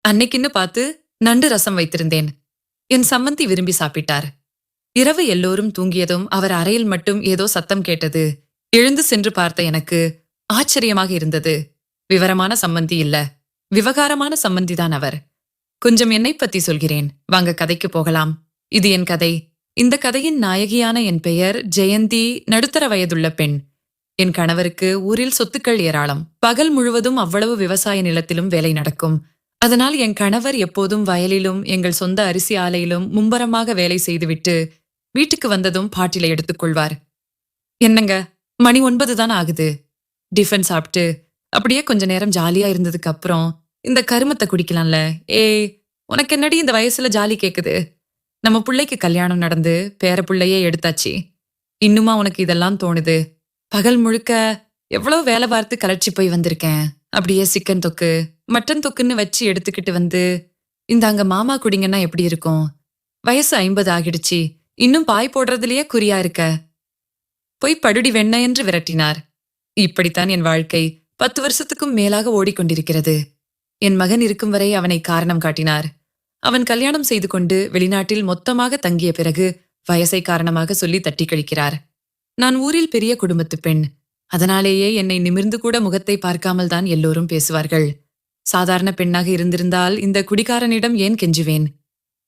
அன்னைக்குன்னு பார்த்து நண்டு ரசம் வைத்திருந்தேன். என் சம்மந்தி விரும்பி சாப்பிட்டார். இரவு எல்லோரும் தூங்கியதும் அவர் அறையில் மட்டும் ஏதோ சத்தம் கேட்டது. எழுந்து சென்று பார்த்த எனக்கு ஆச்சரியமாக இருந்தது. விவரமான சம்மந்தி இல்ல, விவகாரமான சம்மந்திதான் அவர். கொஞ்சம் என்னை பத்தி சொல்கிறேன், வாங்க கதைக்கு போகலாம். இது என் கதை. இந்த கதையின் நாயகியான என் பெயர் ஜெயந்தி. நடுத்தர வயதுள்ள பெண். என் கணவருக்கு ஊரில் சொத்துக்கள் ஏராளம். பகல் முழுவதும் அவ்வளவு விவசாய நிலத்திலும் வேலை நடக்கும். அதனால் என் கணவர் எப்போதும் வயலிலும் எங்கள் சொந்த அரிசி ஆலையிலும் மும்பரமாக வேலை செய்துவிட்டு வீட்டுக்கு வந்ததும் பாட்டிலை எடுத்துக்கொள்வார். என்னங்க, மணி 9 தான் ஆகுது. டிஃபன் சாப்பிட்டு அப்படியே கொஞ்ச நேரம் ஜாலியா இருந்ததுக்கு அப்புறம் இந்த கருமத்தை குடிக்கலாம்ல. ஏய், உனக்கு என்னடி இந்த வயசுல ஜாலி கேக்குது? நம்ம பிள்ளைக்கு கல்யாணம் நடந்து பேர பிள்ளையே எடுத்தாச்சு. இன்னுமா உனக்கு இதெல்லாம் தோணுது? பகல் முழுக்க எவ்வளவு வேலை பார்த்து கலர்ச்சி போய் வந்திருக்கேன். அப்படியே சிக்கன் தொக்கு மட்டன் தொக்குன்னு வச்சு எடுத்துக்கிட்டு வந்து இந்தாங்க மாமா குடிங்கன்னா எப்படி இருக்கும்? வயசு 50 ஆகிடுச்சு, இன்னும் பாய் போடுறதுலயே குறியா இருக்க. போய் படுடி வெண்ண என்று விரட்டினார். இப்படித்தான் என் வாழ்க்கை 10 வருஷத்துக்கும் மேலாக ஓடிக்கொண்டிருக்கிறது. என் மகன் இருக்கும் வரை அவனை காரணம் காட்டினார். அவன் கல்யாணம் செய்து கொண்டு வெளிநாட்டில் மொத்தமாக தங்கிய பிறகு வயசை காரணமாக சொல்லி தட்டி கழிக்கிறார். நான் ஊரில் பெரிய குடும்பத்து பெண். அதனாலேயே என்னை நிமிர்ந்து கூட முகத்தை பார்க்காமல் தான் எல்லோரும் பேசுவார்கள். சாதாரண பெண்ணாக இருந்திருந்தால் இந்த குடிகாரனிடம் ஏன் கெஞ்சுவேன்?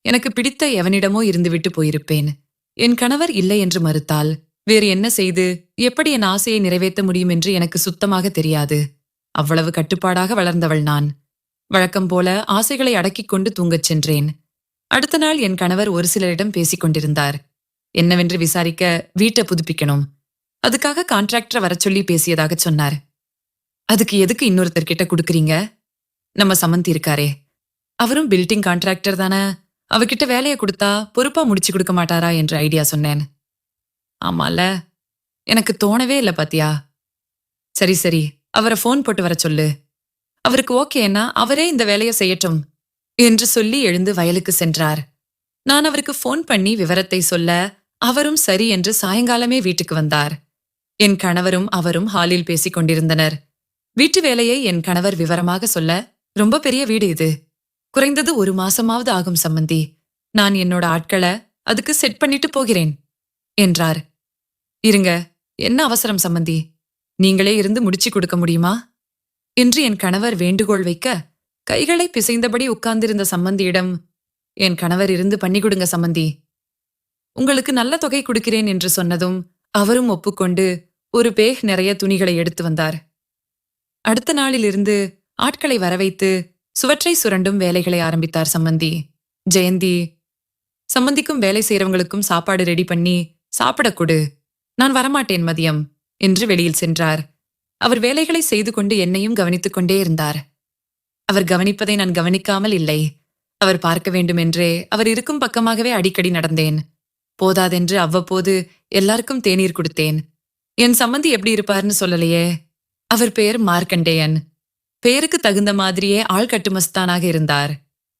எனக்கு பிடித்த எவனிடமோ இருந்துவிட்டு போயிருப்பேன். என் கணவர் இல்லை என்று மறுத்தால் வேறு என்ன செய்து எப்படி என் ஆசையை நிறைவேற்ற முடியும் என்று எனக்கு சுத்தமாக தெரியாது. அவ்வளவு கட்டுப்பாடாக வளர்ந்தவள் நான். வழக்கம் போல ஆசைகளை அடக்கிக் கொண்டு தூங்கச் சென்றேன். அடுத்த நாள் என் கணவர் ஒரு சிலரிடம் பேசிக் கொண்டிருந்தார். என்னவென்று விசாரிக்க வீட்டை புதுப்பிக்கணும். அதுக்காக கான்ட்ராக்டரை வர சொல்லி பேசியதாக சொன்னார். அதுக்கு எதுக்கு இன்னொருத்தர்கிட்ட கொடுக்குறீங்க? நம்ம சம்மந்தி இருக்காரே, அவரும் பில்டிங் கான்ட்ராக்டர் தானே. அவகிட்ட வேலையை கொடுத்தா பொறுப்பா முடிச்சு கொடுக்க மாட்டாரா என்று ஐடியா சொன்னேன். ஆமால, எனக்கு தோணவே இல்லை பாத்தியா. சரி சரி, அவரை போன் போட்டு வர சொல்லு. அவருக்கு ஓகேன்னா அவரே இந்த வேலையை செய்யட்டும் என்று சொல்லி எழுந்து வயலுக்கு சென்றார். நான் அவருக்கு போன் பண்ணி விவரத்தை சொல்ல அவரும் சரி என்று சாயங்காலமே வீட்டுக்கு வந்தார். என் கணவரும் அவரும் ஹாலில் பேசிக் கொண்டிருந்தனர். வீட்டு வேலையை என் கணவர் விவரமாக சொல்ல, ரொம்ப பெரிய வீடு இது. குறைந்தது 1 மாசமாவது ஆகும் சம்மந்தி. நான் என்னோட ஆட்களை அதுக்கு செட் பண்ணிட்டு போகிறேன் என்றார். இருங்க, என்ன அவசரம் சம்மந்தி? நீங்களே இருந்து முடிச்சு கொடுக்க முடியுமா என்று என் கணவர் வேண்டுகோள் வைக்க, கைகளை பிசைந்தபடி உட்கார்ந்திருந்த சம்மந்தியிடம், என் கணவர் இருந்து பண்ணி கொடுங்க சம்மந்தி, உங்களுக்கு நல்ல தொகை கொடுக்கிறேன் என்று சொன்னதும் அவரும் ஒப்புக்கொண்டு ஒரு பேக் நிறைய துணிகளை எடுத்து வந்தார். அடுத்த நாளிலிருந்து ஆட்களை வரவைத்து சுவற்றை சுரண்டும் வேலைகளை ஆரம்பித்தார் சம்மந்தி. ஜெயந்தி, சம்மந்திக்கும் வேலை செய்யறவங்களுக்கும் சாப்பாடு ரெடி பண்ணி சாப்பிட கொடு, நான் வரமாட்டேன் மதியம் என்று வெளியில் சென்றார். அவர் வேலைகளை செய்து கொண்டு என்னையும் கவனித்துக் கொண்டே இருந்தார். அவர் கவனிப்பதை நான் கவனிக்காமல் இல்லை. அவர் பார்க்க வேண்டும் என்றே அவர் இருக்கும் பக்கமாகவே அடிக்கடி நடந்தேன். போதாதென்று அவ்வப்போது எல்லாருக்கும் தேநீர் கொடுத்தேன். என் சம்மந்தி எப்படி இருப்பார்னு சொல்லலையே. அவர் பெயர் மார்க்கண்டேயன். பெயருக்கு தகுந்த மாதிரியே ஆள் கட்டுமஸ்தானாக இருந்தார்.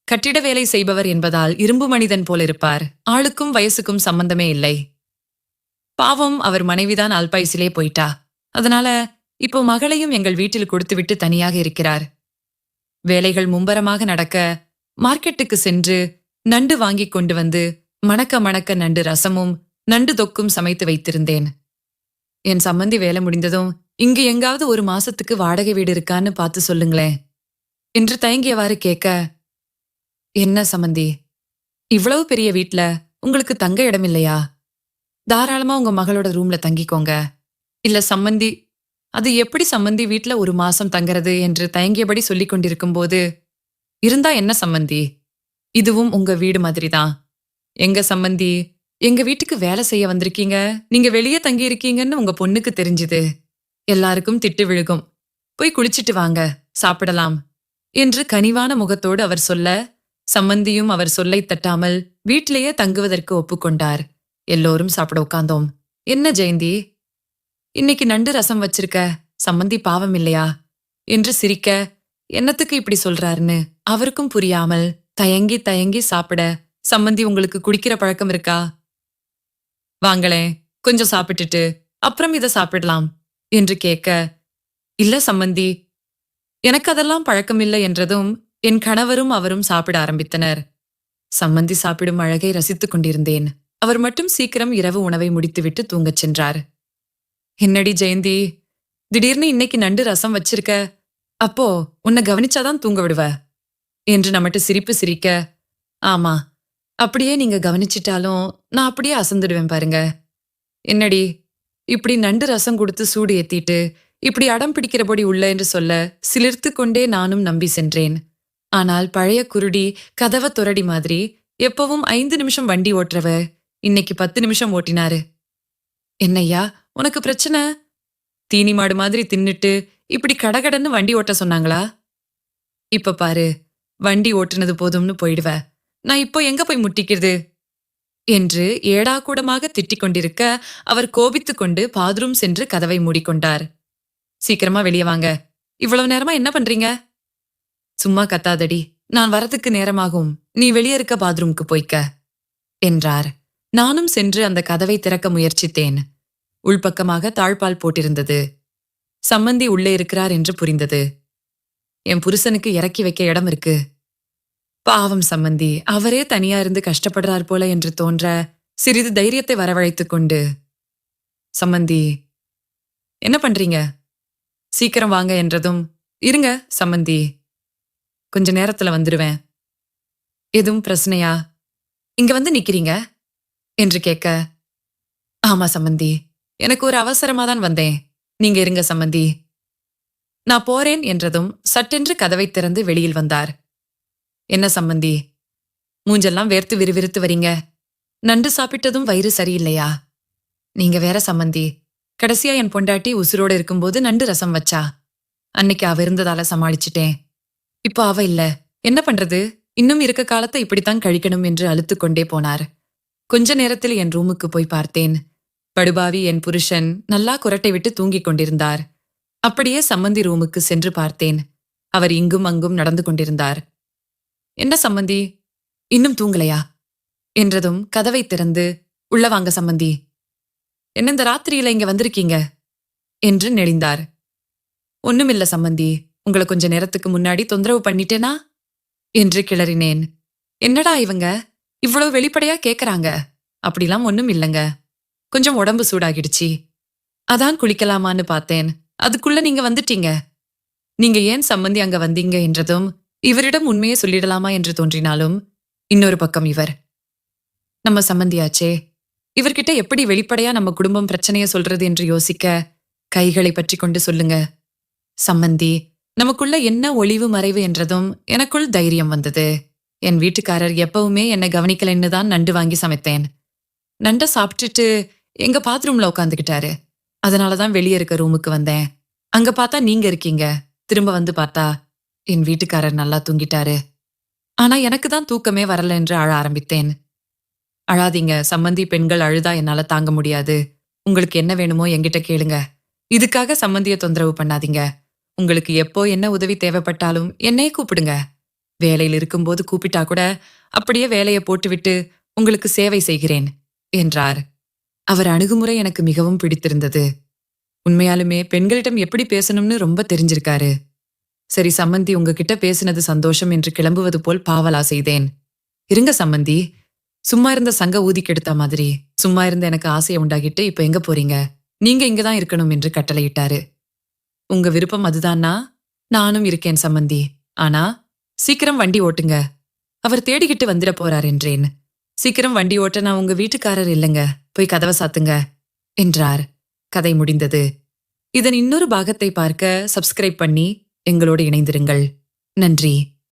கட்டிட வேலை செய்பவர் என்பதால் இரும்பு மனிதன் போல இருப்பார். ஆளுக்கும் வயசுக்கும் சம்பந்தமே இல்லை. பாவம், அவர் மனைவிதான் அல்பாயுசிலே போயிட்டா. அதனால இப்போ மகளையும் எங்கள் வீட்டில் கொடுத்துவிட்டு தனியாக இருக்கிறார். வேலைகள் மும்பரமாக நடக்க மார்க்கெட்டுக்கு சென்று நண்டு வாங்கி கொண்டு வந்து மணக்க மணக்க நண்டு ரசமும் நண்டு தொக்கும் சமைத்து வைத்திருந்தேன். என் சம்மந்தி வேலை முடிந்ததும் இங்கு எங்காவது 1 மாசத்துக்கு வாடகை வீடு இருக்கான்னு பார்த்து சொல்லுங்களேன் என்று தயங்கியவாறு கேட்க, என்ன சம்மந்தி, இவ்வளவு பெரிய வீட்ல உங்களுக்கு தங்க இடம் இல்லையா? தாராளமா உங்க மகளோட ரூம்ல தங்கிக்கோங்க. இல்ல சம்மந்தி, அது எப்படி சம்மந்தி வீட்ல 1 மாசம் தங்கறது என்று தயங்கியபடி சொல்லிக் கொண்டிருக்கும் போது, இருந்தா என்ன சம்மந்தி, இதுவும் உங்க வீடு மாதிரிதான். எங்க சம்மந்தி, எங்க வீட்டுக்கு வேலை செய்ய வந்திருக்கீங்க, நீங்க வெளியே தங்கி இருக்கீங்கன்னு உங்க பொண்ணுக்கு தெரிஞ்சுது. எல்லாருக்கும் திட்டு விழுகும். போய் குளிச்சிட்டு வாங்க, சாப்பிடலாம் என்று கனிவான முகத்தோடு அவர் சொல்ல, சம்மந்தியும் அவர் சொல்லை தட்டாமல் வீட்டிலேயே தங்குவதற்கு ஒப்புக்கொண்டார். எல்லோரும் சாப்பிட உட்கார்ந்தோம். என்ன ஜெயந்தி, இன்னைக்கு நண்டு ரசம் வச்சிருக்க, சம்மந்தி பாவம் இல்லையா என்று சிரிக்க, என்னத்துக்கு இப்படி சொல்றாருன்னு அவருக்கும் புரியாமல் தயங்கி தயங்கி சாப்பிட, சம்மந்தி உங்களுக்கு குடிக்கிற பழக்கம் இருக்கா? வாங்களேன், கொஞ்சம் சாப்பிட்டுட்டு அப்புறம் இதை சாப்பிடலாம் என்று கேட்க, இல்ல சம்மந்தி, எனக்கு அதெல்லாம் பழக்கம் இல்லை என்றதும் என் கணவரும் அவரும் சாப்பிட ஆரம்பித்தனர். சம்மந்தி சாப்பிடும் அழகை ரசித்துக் கொண்டிருந்தேன். அவர் மட்டும் சீக்கிரம் இரவு உணவை முடித்துவிட்டு தூங்கச் சென்றார். என்னடி ஜெயந்தி, திடீர்னு இன்னைக்கு நண்டு ரசம் வச்சிருக்க, அப்போ உன்னை கவனிச்சாதான் தூங்க விடுவ என்று நம்மட்டு சிரிப்பு சிரிக்க, ஆமா, அப்படியே நீங்க கவனிச்சிட்டாலும் நான் அப்படியே அசந்துடுவேன் பாருங்க. என்னடி இப்படி நண்டு ரசம் கொடுத்து சூடு ஏத்திட்டு இப்படி அடம் பிடிக்கிறபடி உள்ள என்று சொல்ல சிலிர்த்து கொண்டே நானும் நம்பி சென்றேன். ஆனால் பழைய குருடி கதவ துரடி மாதிரி எப்பவும் 5 நிமிஷம் வண்டி ஓட்டுறவ இன்னைக்கு 10 நிமிஷம் ஓட்டினாரு. என்னய்யா உனக்கு பிரச்சனை? தீனி மாடு மாதிரி தின்னுட்டு இப்படி கடகடன்னு வண்டி ஓட்ட சொன்னாங்களா? இப்ப பாரு, வண்டி ஓட்டுனது போதும்னு போயிடுவ, நான் இப்போ எங்க போய் முட்டிக்கிறது என்று ஏடாகூடமாக திட்டிக் கொண்டிருக்க அவர் கோபித்துக் கொண்டு பாத்ரூம் சென்று கதவை மூடிக்கொண்டார். சீக்கிரமா வெளியே வாங்க, இவ்வளவு நேரமா என்ன பண்றீங்க? சும்மா கத்தாதடி, நான் வரதுக்கு நேரமாகும், நீ வெளியே இருக்க பாத்ரூம்க்கு போய்க்க என்றார். நானும் சென்று அந்த கதவை திறக்க முயற்சித்தேன். உள்பக்கமாக தாழ்பால் போட்டிருந்தது. சம்மந்தி உள்ளே இருக்கிறார் என்று புரிந்தது. என் புருஷனுக்கு இறக்கி வைக்க இடம் இருக்கு. பாவம் சம்மந்தி, அவரே தனியா இருந்து கஷ்டப்படுறார் போல என்று தோன்ற சிறிது தைரியத்தை வரவழைத்துக் கொண்டு, சம்மந்தி என்ன பண்றீங்க? சீக்கிரம் வாங்க என்றதும், இருங்க சம்மந்தி, கொஞ்ச நேரத்துல வந்துடுவேன். எதுவும் பிரச்சனையா? இங்க வந்து நிக்கிறீங்க என்று கேட்க, ஆமா சம்மந்தி, எனக்கு ஒரு அவசரமா தான் வந்தேன், நீங்க இருங்க சம்மந்தி. நான் போறேன் என்றதும் சட்டென்று கதவை திறந்து வெளியில் வந்தார். என்ன சம்மந்தி, மூஞ்செல்லாம் வேர்த்து விறுவிறுத்து வரீங்க? நண்டு சாப்பிட்டதும் வயிறு சரியில்லையா? நீங்க வேற சம்மந்தி, கடைசியா என் பொண்டாட்டி உசுரோட இருக்கும்போது நண்டு ரசம் வச்சா, அன்னைக்கு அவ இருந்ததால சமாளிச்சிட்டேன். இப்போ அவ இல்ல, என்ன பண்றது? இன்னும் இருக்க காலத்தை இப்படித்தான் கழிக்கணும் என்று அழுத்துக் கொண்டே போனார். கொஞ்ச நேரத்தில் என் ரூமுக்கு போய் பார்த்தேன். படுபாவி என் புருஷன் நல்லா குரட்டை விட்டு தூங்கிக் கொண்டிருந்தார். அப்படியே சம்மந்தி ரூமுக்கு சென்று பார்த்தேன். அவர் இங்கும் அங்கும் நடந்து கொண்டிருந்தார். என்ன சம்மந்தி, இன்னும் தூங்கலையா என்றதும் கதவை திறந்து, உள்ள வாங்க சம்மந்தி. என்ன இந்த ராத்திரியில இங்க வந்திருக்கீங்க என்று நெளிந்தார். ஒண்ணுமில்ல சம்மந்தி, உங்களை கொஞ்ச நேரத்துக்கு முன்னாடி தொந்தரவு பண்ணிட்டேனா என்று கிளறினேன். என்னடா இவங்க இவ்வளவு வெளிப்படையா கேக்குறாங்க? அப்படிலாம் ஒண்ணும் இல்லங்க, கொஞ்சம் உடம்பு சூடாகிடுச்சு, அதான் குளிக்கலாமான்னு பார்த்தேன், அதுக்குள்ள நீங்க வந்துட்டீங்க. நீங்க ஏன் சம்மந்தி அங்க வந்தீங்க என்றதும் இவரிடம் உண்மையை சொல்லிடலாமா என்று தோன்றினாலும், இன்னொரு பக்கம் இவர் நம்ம சம்மந்தியாச்சே, இவர்கிட்ட எப்படி வெளிப்படையா நம்ம குடும்பம் பிரச்சனைய சொல்றது என்று யோசிக்க, கைகளை பற்றி கொண்டு சொல்லுங்க சம்மந்தி, நமக்குள்ள என்ன ஒளிவு மறைவு என்றதும் எனக்குள் தைரியம் வந்தது. என் வீட்டுக்காரர் எப்பவுமே என்னை கவனிக்கலைன்னு தான் நண்டு வாங்கி சமைத்தேன். நண்டை சாப்பிட்டுட்டு எங்க பாத்ரூம்ல உட்காந்துக்கிட்டாரு. அதனாலதான் வெளியே இருக்க ரூமுக்கு வந்தேன். அங்க பார்த்தா நீங்க இருக்கீங்க. திரும்ப வந்து பார்த்தா என் வீட்டுக்காரர் நல்லா தூங்கிட்டாரு. ஆனா எனக்கு தான் தூக்கமே வரல என்று அழ ஆரம்பித்தேன். அழாதீங்க சம்மந்தி, பெண்கள் அழுதா என்னால தாங்க முடியாது. உங்களுக்கு என்ன வேணுமோ என்கிட்ட கேளுங்க. இதுக்காக சம்மந்திய தொந்தரவு பண்ணாதீங்க. உங்களுக்கு எப்போ என்ன உதவி தேவைப்பட்டாலும் என்னையே கூப்பிடுங்க. வேலையில் இருக்கும்போது கூப்பிட்டா கூட அப்படியே வேலையை போட்டுவிட்டு உங்களுக்கு சேவை செய்கிறேன் என்றார். அவர் அணுகுமுறை எனக்கு மிகவும் பிடித்திருந்தது. உண்மையாலுமே பெண்களிடம் எப்படி பேசணும்னு ரொம்ப தெரிஞ்சிருக்காரு. சரி சம்மந்தி, உங்ககிட்ட பேசினது சந்தோஷம் என்று கிளம்புவது போல் பாவலா செய்தேன். இருங்க சம்மந்தி, சும்மா இருந்த சங்க ஊதி கெடுத்த மாதிரி சும்மா இருந்த எனக்கு ஆசையை உண்டாகிட்டு இப்ப எங்க போறீங்க? நீங்க இங்கதான் இருக்கணும் என்று கட்டளையிட்டாரு. உங்க விருப்பம் அதுதான்னா நானும் இருக்கேன் சம்மந்தி, ஆனா சீக்கிரம் வண்டி ஓட்டுங்க, அவர் தேடிக்கிட்டு வந்துட போறார் என்றேன். சீக்கிரம் வண்டி ஓட்ட நான் உங்க வீட்டுக்காரர் இல்லைங்க, போய் கதவை சாத்துங்க என்றார். கதை முடிந்தது. இதன் இன்னொரு பாகத்தை பார்க்க சப்ஸ்கிரைப் பண்ணி எங்களோடு இணைந்திருங்கள். நன்றி.